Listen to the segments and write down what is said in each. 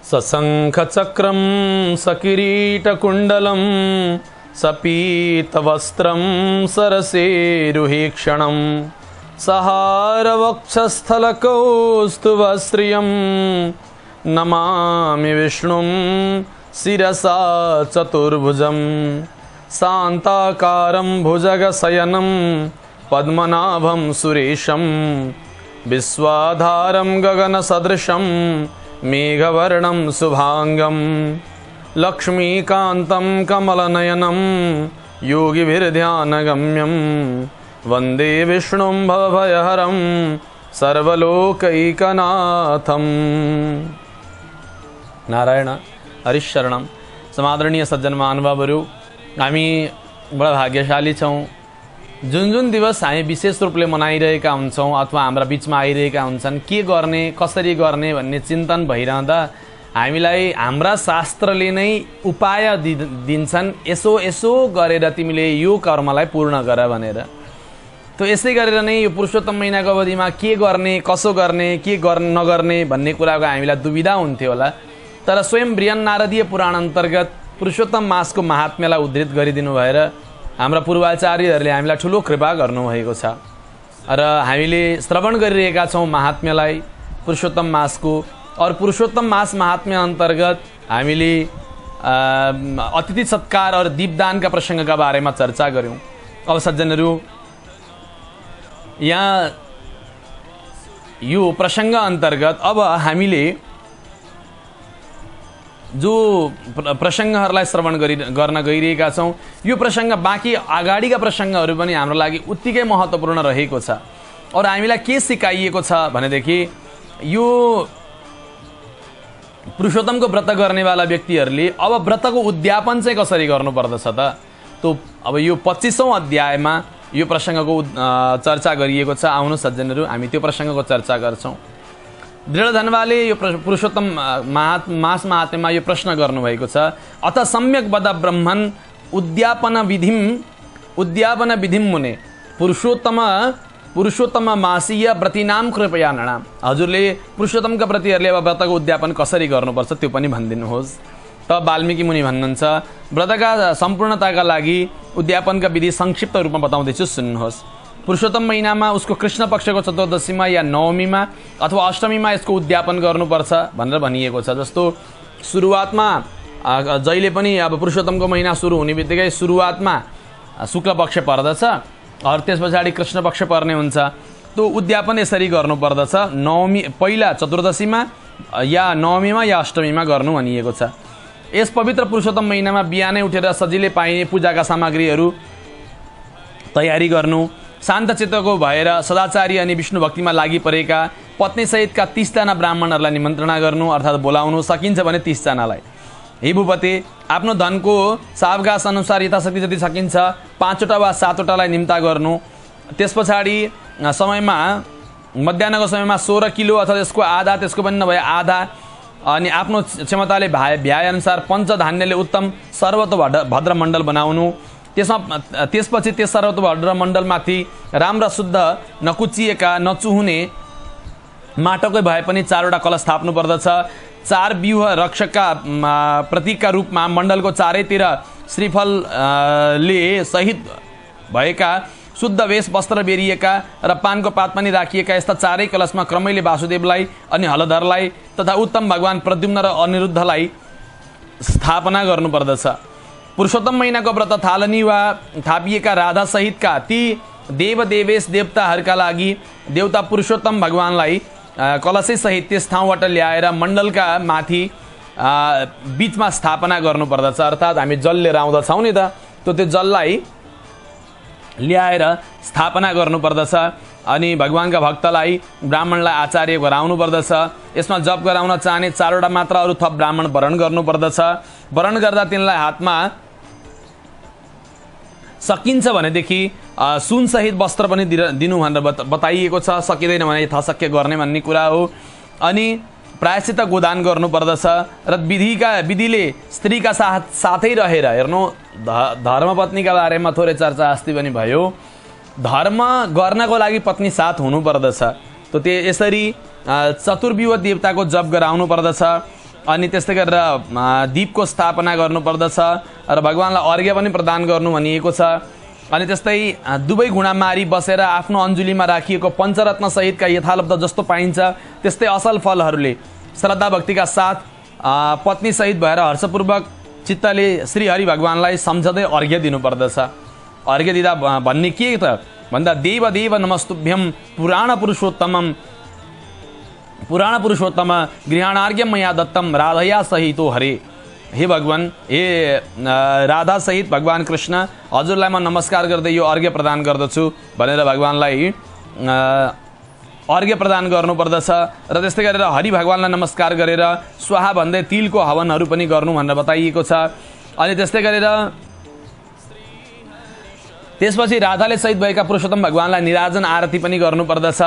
सशंखचक्रं सकिरीटकुण्डलं सपीतवस्त्रं सरसेरुहीक्षणं सहारवक्षस्थलकौस्तुभश्रियं नमामि विष्णुं शिरसा चतुर्भुजं शान्ताकारं भुजगशयनं पद्मनाभं सुरेशं विश्वाधारं गगनसदृशं मेघवर्णं शुभांगं लक्ष्मीकान्तं कमलनयनं योगिभिर्ध्यानगम्यं वन्दे विष्णुं भवभयहरं सर्वलोकैकनाथं। नारायण हरिशरणम। समादरणीय सज्जन महानुभावहरू, हामी बडा भाग्यशाली छौँ। जुन जुन दिवस हामी विशेष रूपले मनाइरहेका हुन्छौँ अथवा हाम्रा बिचमा आइरहेका हुन्छन्, के गर्ने कसरी गर्ने भन्ने चिन्तन भइरहँदा हामीलाई हाम्रा शास्त्रले नै उपाय दिन्छन्, यसो यसो गरेर तिमीले यो कर्मलाई पूर्ण गर भनेर। त यसै गरेर नै यो पुरुषोत्तम महिनाको अवधिमा के गर्ने कसो गर्ने के नगर्ने भन्ने कुराको हामीलाई दुविधा हुन्थ्यो होला। तर स्वयं बृहन्नारदीय पुराण अन्तर्गत पुरुषोत्तम मासको महात्म्यलाई उद्धृत गरिदिनु भएर हाम्रा पूर्वाचार्यहरूले हामीलाई ठुलो कृपा गर्नुभएको छ र हामीले श्रवण गरिरहेका छौँ महात्म्यलाई पुरुषोत्तम मासको। और पुरुषोत्तम मास महात्म्य अन्तर्गत हामीले अतिथि सत्कार और दीपदानका प्रसङ्गका बारेमा चर्चा गऱ्यौँ। अब सज्जनहरू, यहाँ यो प्रसङ्ग अन्तर्गत अब हामीले जो प्रसङ्गहरूलाई श्रवण गर्न गइरहेका छौँ, यो प्रसङ्ग बाँकी अगाडिका प्रसङ्गहरू पनि हाम्रो लागि उत्तिकै महत्त्वपूर्ण रहेको छ। और हामीलाई के सिकाइएको छ भनेदेखि यो पुरुषोत्तमको व्रत गर्नेवाला व्यक्तिहरूले अब व्रतको उद्यापन चाहिँ कसरी गर्नुपर्दछ त। तो अब यो 25औं अध्यायमा यो प्रसङ्गको चर्चा गरिएको छ। आउनु सज्जनहरू, हामी त्यो प्रसङ्गको चर्चा गर्छौँ। दृढ धनवाले यो पुरुषोत्तम मास महात्म्यमा यो प्रश्न गर्नुभएको छ। अथ सम्यक बद ब्रह्मन् उद्यापन विधिम मुने पुरुषोत्तम मासीय व्रतिनाम कृपया नणाम। हजुरले पुरुषोत्तमका व्रतिहरूले अब व्रतको उद्यापन कसरी गर्नुपर्छ त्यो पनि भनिदिनुहोस्। त वाल्मीकि मुनि भन्नुहुन्छ, व्रतका सम्पूर्णताका लागि उद्यापनका विधि संक्षिप्त रूपमा बताउँदैछु, सुन्नुहोस्। पुरुषोत्तम महिनामा उसको कृष्ण पक्षको चतुर्दशीमा या नवमीमा अथवा अष्टमीमा यसको उद्यापन गर्नुपर्छ भनेर भनिएको छ। जस्तो सुरुवातमा जहिले पनि अब पुरुषोत्तमको महिना सुरु हुने बित्तिकै सुरुवातमा शुक्ल पक्ष पर्दछ और त्यस पछाडि कृष्ण पक्ष पर्ने हुन्छ। त्यो उद्यापन यसरी गर्नुपर्दछ, नवमी पहिला चतुर्दशीमा या नवमीमा या अष्टमीमा गर्नु भनिएको छ। यस पवित्र पुरुषोत्तम महिनामा बिहानै उठेर सजिलै पाइने पूजाका सामग्रीहरू तयारी गर्नु, शान्त चित्तको भएर सदाचारी अनि विष्णु भक्तिमा लागि परेका पत्नी सहितका 30 जना ब्राह्मणहरूलाई निमन्त्रणा गर्नु अर्थात् बोलाउनु, सकिन्छ भने 30 जनालाई। हिबुपते आफ्नो धनको सावगास अनुसार यथाशक्ति जति सकिन्छ 5 वटा वा 7 वटालाई निम्ता गर्नु। त्यस पछाडि समयमा मध्याह्नको समयमा 16 किलो अथवा त्यसको आधा, त्यसको पनि नभए आधा, अनि आफ्नो क्षमताले भ्याए अनुसार पञ्चधान्यले उत्तम सर्वतोभद्र मण्डल बनाउनु। त्यसपछि त्यस सर्वतोभद्र मण्डलमाथि राम्रा शुद्ध नकुचिएका नचुहुने माटोकै भए पनि 4 वटा कलश थाप्नु पर्दछ। 4 व्यूह रक्षकका प्रतीकका रूपमा मण्डलको चारैतिर श्रीफलले सहित भएका शुद्ध वेश वस्त्र बेरिएका र पानको पात पनि राखिएका यस्ता 4 कलशमा क्रमैले वासुदेवलाई अनि हलधरलाई तथा उत्तम भगवान प्रद्युम्न र अनिरुद्धलाई स्थापना गर्नुपर्दछ। पुरुषोत्तम महिनाको व्रत थालनी वा थापिएका राधा सहितका ती देवदेवेश देवताहरूका लागि देवता पुरुषोत्तम भगवानलाई कलशै सहित त्यस ठाउँबाट ल्याएर मण्डलका माथि बीचमा स्थापना गर्नुपर्दछ। अर्थात् हामी जल लिएर आउँदछौँ नि त, त्यो जललाई ल्याएर स्थापना गर्नुपर्दछ। अनि भगवानका भक्तलाई ब्राह्मणलाई आचार्य गराउनु पर्दछ। यसमा जप गराउन चाहने 4 वटा मात्र अरू थप ब्राह्मण वरण गर्नुपर्दछ। वरण गर्दा तिनलाई हातमा सकिन्छ भनेदेखि सुनसहित वस्त्र पनि दिनु भनेर बताइएको छ। सकिँदैन भने यथाशक्य गर्ने भन्ने कुरा हो। अनि प्रायश्चित गोदान गर्नुपर्दछ र विधिले स्त्रीका साथै रहेर हेर्नु धर्मपत्नीका बारेमा थोरै चर्चा अस्ति पनि भयो। धर्म गर्नको लागि पत्नी साथ हुनुपर्दछ। त यसरी चतुर्विध देवताको जप गराउनु पर्दछ अनि त्यस्तै गरेर दीपको स्थापना गर्नुपर्दछ र भगवानलाई अर्घ्य पनि प्रदान गर्नु भनिएको छ। अनि त्यस्तै दुवै गुणामारी बसेर आफ्नो अञ्जुलीमा राखिएको पञ्चरत्न सहितका यथालब्ध जस्तो पाइन्छ त्यस्तै असल फलहरूले श्रद्धा भक्तिका साथ पत्नी सहित भएर हर्षपूर्वक चित्तले श्री हरि भगवानलाई सम्झँदै अर्घ्य दिनुपर्दछ। अर्घ्य दिँदा भन्ने के त भन्दा देव देव नमस्तुभ्यम पुराण पुरुषोत्तम गृहाणार्घ्यम मया दत्तम राधया सहितो हरे। हे भगवान, हे राधा सहित भगवान कृष्ण, हजुरलाई म नमस्कार गर्दै यो अर्घ्य प्रदान गर्दछु भनेर भगवानलाई अर्घ्य प्रदान गर्नुपर्दछ। र त्यस्तै गरेर हरि भगवानलाई नमस्कार गरेर स्वाहा भन्दै तिलको हवनहरू पनि गर्नु भनेर बताइएको छ। अनि त्यस्तै गरेर त्यसपछि राधाले सहित भएका पुरुषोत्तम भगवानलाई निराजन आरती पनि गर्नुपर्दछ।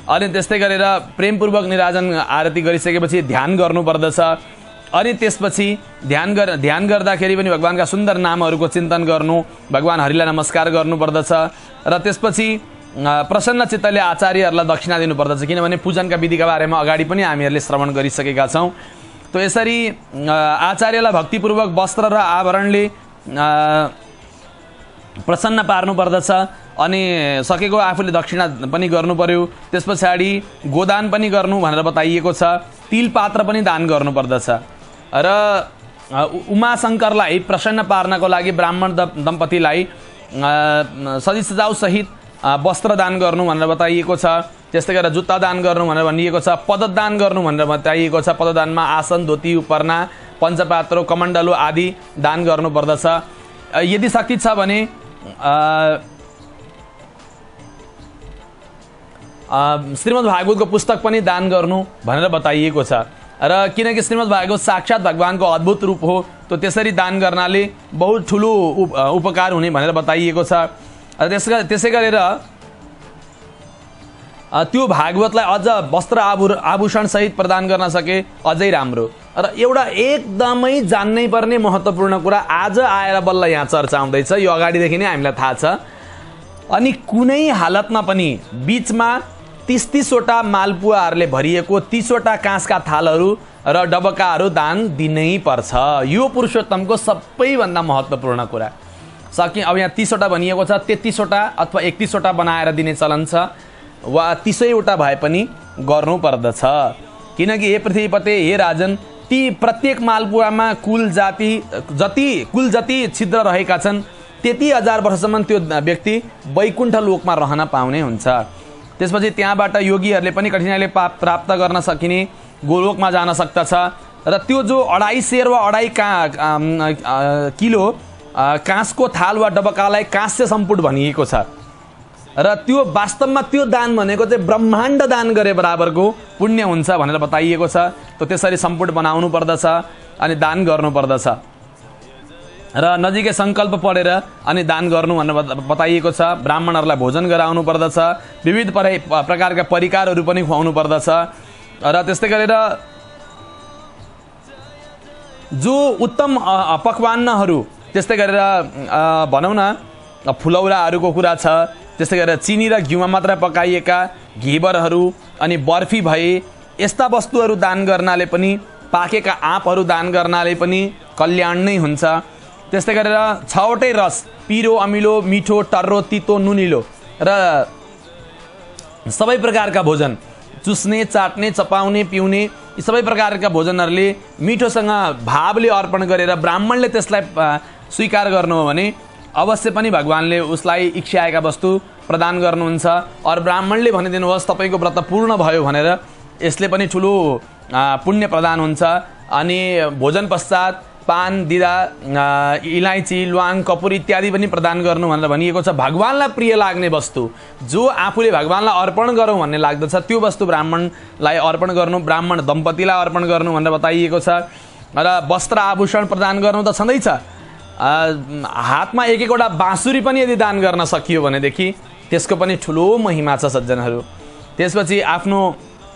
अनि त्यस्तै गरेर प्रेमपूर्वक निराजन आरती गरिसकेपछि ध्यान गर्नुपर्दछ। अनि त्यसपछि ध्यान गर्दाखेरि पनि भगवानका सुन्दर नामहरूको चिन्तन गर्नु, भगवान हरिलाई नमस्कार गर्नुपर्दछ। र त्यसपछि प्रसन्न चित्तले आचार्यहरूलाई दक्षिणा दिनुपर्दछ, किनभने पूजनका विधिका बारेमा अगाडि पनि हामीहरूले श्रवण गरिसकेका छौँ। त यसरी आचार्यलाई भक्तिपूर्वक वस्त्र र आभरणले प्रसन्न पार्नुपर्दछ। अनि सकेको आफूले दक्षिणा पनि गर्नु पर्यो। त्यस पछाडि गोदान पनि गर्नु भनेर बताइएको छ। तिल पात्र पनि दान गर्नुपर्दछ। र उमाशङ्करलाई प्रसन्न पार्नको लागि ब्राह्मण दम्पतिलाई सजिसजाउ सहित वस्त्र दान गर्नु भनेर बताइएको छ। त्यस्तै गरेर जुत्ता दान गर्नु भनेर भनिएको छ। पददान गर्नु भनेर बताइएको छ। पददानमा आसन, धोती, उपरना, पञ्चपात्रो, कमण्डलु आदि दान गर्नुपर्दछ। यदि शक्ति छ भने श्रीमद् भागवतको पुस्तक पनि दान गर्नु भनेर बताइएको छ। र किनकि श्रीमद् भागवत साक्षात् भगवानको अद्भुत रूप हो, त त्यसरी दान गर्नाले बहुत ठुलो उपकार हुने भनेर बताइएको छ। र त्यसै गरेर त्यो भागवतलाई अझ वस्त्र आभूषण सहित प्रदान गर्न सके अझै राम्रो। र एउटा एकदमै जान्नै पर्ने महत्त्वपूर्ण कुरा आज आएर बल्ल यहाँ चर्चा आउँदैछ, यो अगाडिदेखि नै हामीलाई थाहा छ। अनि कुनै हालतमा पनि बीचमा 30-30वटा मालपुवाहरूले भरिएको 30वटा काँसका थालहरू र डबकाहरू दान दिनै पर्छ। यो पुरुषोत्तमको सबैभन्दा महत्त्वपूर्ण कुरा। अब यहाँ 30वटा भनिएको छ, 33वटा अथवा 31वटा बनाएर दिने चलन छ, वा 30वटा भए पनि गर्नुपर्दछ। किनकि हे पृथ्वीपते, हे राजन, ती प्रत्येक मालपुवामा कुल जति छिद्र रहेका छन् त्यति 1000 वर्षसम्म त्यो व्यक्ति वैकुण्ठ लोकमा रहन पाउने हुन्छ। त्यसपछि त्यहाँबाट योगीहरूले पनि कठिनाइले प्राप्त गर्न सकिने गोलोकमा जान सक्दछ। र त्यो जो 2.5 सेर वा 2.5 किलो काँसको थाल वा डबकालाई काँस्य सम्पुट भनिएको छ। र त्यो वास्तवमा त्यो दान भनेको चाहिँ ब्रह्माण्ड दान गरे बराबरको पुण्य हुन्छ भनेर बताइएको छ। त त्यसरी सम्पुट बनाउनु पर्दछ अनि दान गर्नुपर्दछ। र नजिकै सङ्कल्प पढेर अनि दान गर्नु भनेर बताइएको छ। ब्राह्मणहरूलाई भोजन गराउनु पर्दछ। विविध प्रकारका परिकारहरू पनि खुवाउनु पर्दछ। र त्यस्तै गरेर जो उत्तम पकवान्नहरू, त्यस्तै गरेर भनौँ न फुलौराहरूको कुरा छ, त्यस्तै गरेर चिनी र घिउमा मात्र पकाइएका घेबरहरू अनि बर्फी भए यस्ता वस्तुहरू दान गर्नाले पनि, पाकेका आँपहरू दान गर्नाले पनि कल्याण नै हुन्छ। त्यस्तै गरेर 6वटै रस, पिरो, अमिलो, मिठो, टर्रो, तितो, नुनिलो र सबै प्रकारका भोजन, चुस्ने, चाट्ने, चपाउने, पिउने यी सबै प्रकारका भोजनहरूले मिठोसँग भावले अर्पण गरेर ब्राह्मणले त्यसलाई स्वीकार गर्नु हो भने अवश्य पनि भगवानले उसलाई इच्छाएका वस्तु प्रदान गर्नुहुन्छ। अरू ब्राह्मणले भनिदिनुहोस् तपाईँको व्रत पूर्ण भयो भनेर यसले पनि ठुलो पुण्य प्रदान हुन्छ। अनि भोजन पश्चात पान, दिदा, इलाइची, ल्वाङ, कपुर इत्यादि पनि प्रदान गर्नु भनेर भनिएको छ। भगवानलाई प्रिय लाग्ने वस्तु जो आफूले भगवानलाई अर्पण गरौँ भन्ने लाग्दछ त्यो वस्तु ब्राह्मणलाई अर्पण गर्नु, ब्राह्मण दम्पतिलाई अर्पण गर्नु भनेर बताइएको छ। र वस्त्र आभूषण प्रदान गर्नु त छँदैछ, हातमा एक-एकवटा बाँसुरी पनि यदि दान गर्न सकियो भनेदेखि त्यसको पनि ठुलो महिमा छ सज्जनहरू। त्यसपछि आफ्नो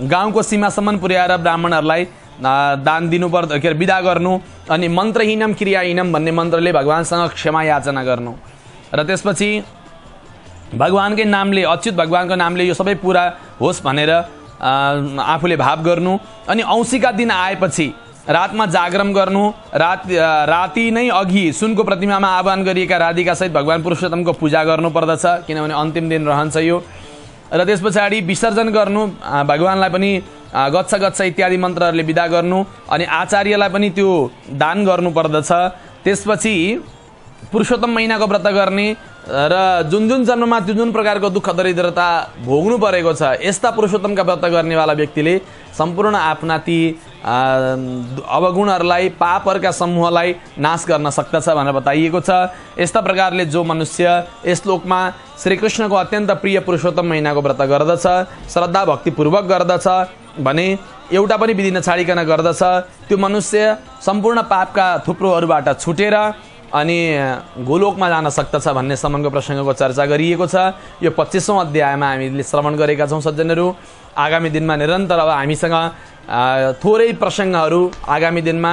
गाउँको सीमासम्म पुर्याएर ब्राह्मणहरूलाई दान दिनुपर्छ, के अरे विदा गर्नु, अनि मन्त्रहीनम क्रियाहीनम भन्ने मन्त्रले भगवानसँग क्षमा याचना गर्नु र त्यसपछि भगवानकै नामले, अच्युत भगवानको नामले यो सबै पुरा होस् भनेर आफूले भाव गर्नु। अनि औँसीका दिन आएपछि रातमा जागरण गर्नु, राति नै अघि सुनको प्रतिमामा आह्वान गरिएका राधिकासहित भगवान पुरुषोत्तमको पूजा गर्नुपर्दछ, किनभने अन्तिम दिन रहन्छ यो। र त्यस पछाडि विसर्जन गर्नु, भगवानलाई पनि गच्छ गच्छ इत्यादि मन्त्रहरूले विदा गर्नु, अनि आचार्यलाई पनि त्यो दान गर्नुपर्दछ। त्यसपछि पुरुषोत्तम महिनाको व्रत गर्ने र जुन जुन जन्ममा जुन प्रकारको दुःख दरिद्रता भोग्नु परेको छ, यस्ता पुरुषोत्तमका व्रत गर्नेवाला व्यक्तिले सम्पूर्ण आफ्ना ती अवगुणहरूलाई, पापहरूका समूहलाई नाश गर्न सक्दछ भनेर बताइएको छ। यस्ता प्रकारले जो मनुष्य यस श्लोकमा श्रीकृष्णको अत्यन्त प्रिय पुरुषोत्तम महिनाको व्रत गर्दछ, श्रद्धा भक्तिपूर्वक गर्दछ भने, एउटा पनि विधि नछाडिकन गर्दछ, त्यो मनुष्य सम्पूर्ण पापका थुप्रोहरूबाट छुटेर अनि गोलोकमा जान सक्दछ भन्ने सम्मको प्रसङ्गको चर्चा गरिएको छ। यो 25औं अध्यायमा हामीले श्रवण गरेका छौँ सज्जनहरू। आगामी दिनमा निरन्तर अब हामीसँग थोरै प्रसङ्गहरू आगामी दिनमा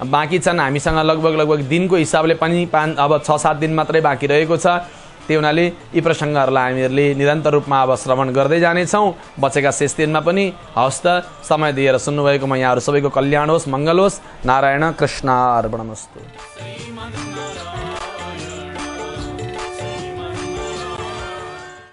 बाँकी छन्। हामीसँग लगभग दिनको हिसाबले पनि अब 6-7 दिन मात्रै बाँकी रहेको छ। त्यही हुनाले यी प्रसङ्गहरूलाई हामीहरूले निरन्तर रूपमा अब श्रवण गर्दै जानेछौँ बचेका शेष दिनमा पनि। हवस् त, समय दिएर सुन्नुभएकोमा यहाँहरू सबैको कल्याण होस्, मङ्गल होस्। नारायण कृष्ण अर्पणमस्तु।